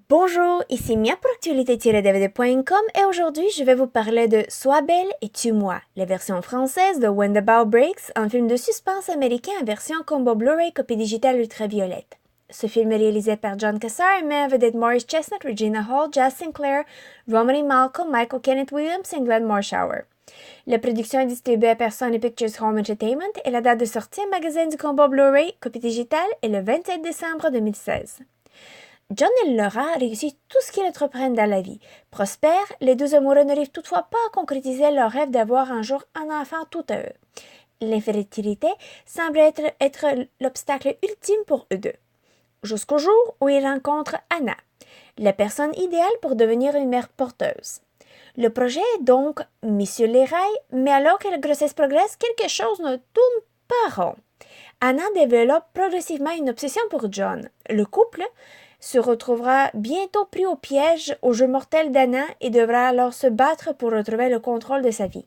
Bonjour, ici Mia pour actualité-dvd.com et aujourd'hui je vais vous parler de Sois belle et tue-moi, la version française de When the Bow Breaks, un film de suspense américain en version combo Blu-ray copie digitale ultraviolette. Ce film est réalisé par John Cassar et met en vedette Morris Chestnut, Regina Hall, Jazz Sinclair, Romany Malcolm, Michael Kenneth Williams et Glenn Morshower. La production est distribuée par Sony Pictures Home Entertainment et la date de sortie en magasin du combo Blu-ray copie digitale est le 27 décembre 2016. John et Laura réussissent tout ce qu'ils entreprennent dans la vie. Prospèrent, les deux amoureux n'arrivent toutefois pas à concrétiser leur rêve d'avoir un jour un enfant tout à eux. L'infertilité semble être l'obstacle ultime pour eux deux. Jusqu'au jour où ils rencontrent Anna, la personne idéale pour devenir une mère porteuse. Le projet est donc mis sur les rails, mais alors que la grossesse progresse, quelque chose ne tourne pas rond. Anna développe progressivement une obsession pour John. Le couple se retrouvera bientôt pris au piège au jeu mortel d'Anna et devra alors se battre pour retrouver le contrôle de sa vie.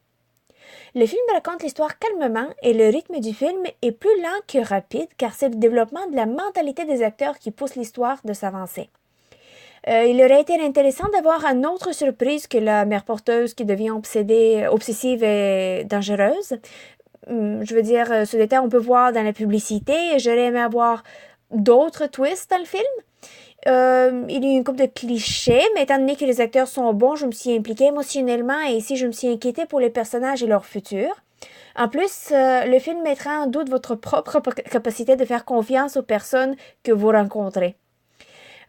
Le film raconte l'histoire calmement et le rythme du film est plus lent que rapide car c'est le développement de la mentalité des acteurs qui pousse l'histoire de s'avancer. Il aurait été intéressant d'avoir une autre surprise que la mère porteuse qui devient obsessive et dangereuse. Je veux dire, ce détail on peut voir dans la publicité. J'aurais aimé avoir d'autres twists dans le film. Il y a eu une couple de clichés, mais étant donné que les acteurs sont bons, je me suis impliquée émotionnellement et ici je me suis inquiétée pour les personnages et leur futur. En plus, le film mettra en doute votre propre capacité de faire confiance aux personnes que vous rencontrez.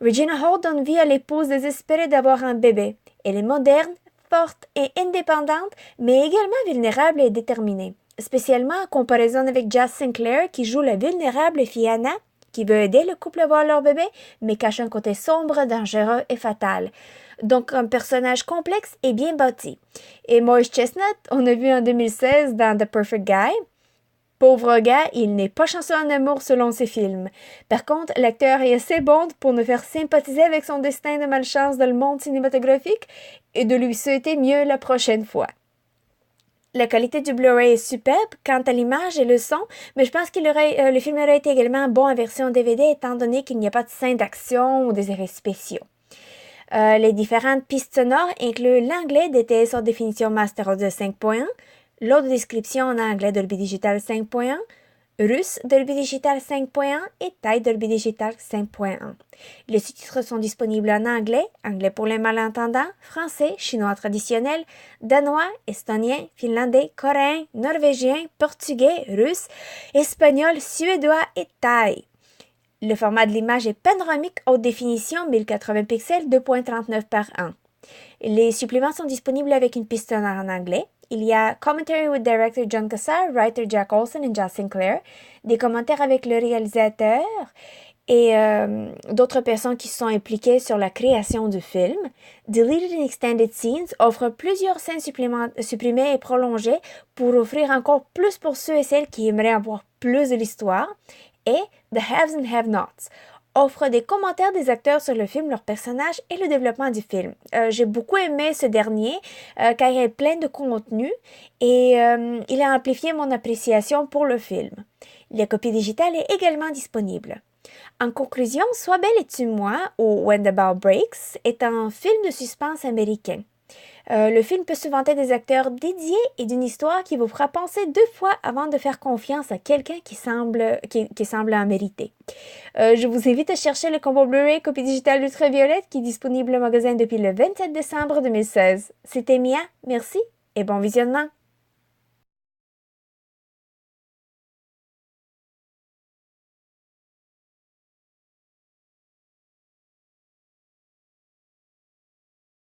Regina Hall donne vie à l'épouse désespérée d'avoir un bébé. Elle est moderne, forte et indépendante, mais également vulnérable et déterminée. Spécialement en comparaison avec Jazz Sinclair qui joue la vulnérable fille Anna, qui veut aider le couple à avoir leur bébé, mais cache un côté sombre, dangereux et fatal. Donc un personnage complexe et bien bâti. Et Morris Chestnut, on a vu en 2016 dans The Perfect Guy. Pauvre gars, il n'est pas chanceux en amour selon ses films. Par contre, l'acteur est assez bon pour nous faire sympathiser avec son destin de malchance dans le monde cinématographique et de lui souhaiter mieux la prochaine fois. La qualité du Blu-ray est superbe quant à l'image et le son, mais je pense que le film aurait été également bon en version DVD étant donné qu'il n'y a pas de scène d'action ou des effets spéciaux. Les différentes pistes sonores incluent l'anglais DTS en définition Master Audio 5.1, l'audio description en anglais Dolby Digital 5.1, russe Dolby Digital 5.1 et thaï Dolby Digital 5.1. Les sous-titres sont disponibles en anglais, anglais pour les malentendants, français, chinois traditionnel, danois, estonien, finlandais, coréen, norvégien, portugais, russe, espagnol, suédois et thaï. Le format de l'image est panoramique haute définition 1080 pixels 2.39 par 1. Les suppléments sont disponibles avec une piste sonore en anglais. Il y a Commentary with Director John Cassar, Writer Jack Olson et Jazz Sinclair, des commentaires avec le réalisateur et d'autres personnes qui sont impliquées sur la création du film. Deleted and Extended Scenes offre plusieurs scènes supprimées et prolongées pour offrir encore plus pour ceux et celles qui aimeraient avoir plus de l'histoire. Et The Haves and Have-Nots offre des commentaires des acteurs sur le film, leurs personnages et le développement du film. J'ai beaucoup aimé ce dernier car il est plein de contenu et il a amplifié mon appréciation pour le film. La copie digitale est également disponible. En conclusion, Sois belle et tue-moi ou When the Bow Breaks est un film de suspense américain. Le film peut se vanter des acteurs dédiés et d'une histoire qui vous fera penser deux fois avant de faire confiance à quelqu'un qui semble en mériter. Je vous invite à chercher le combo Blu-ray copie digitale ultraviolette qui est disponible au magasin depuis le 27 décembre 2016. C'était Mia, merci et bon visionnement!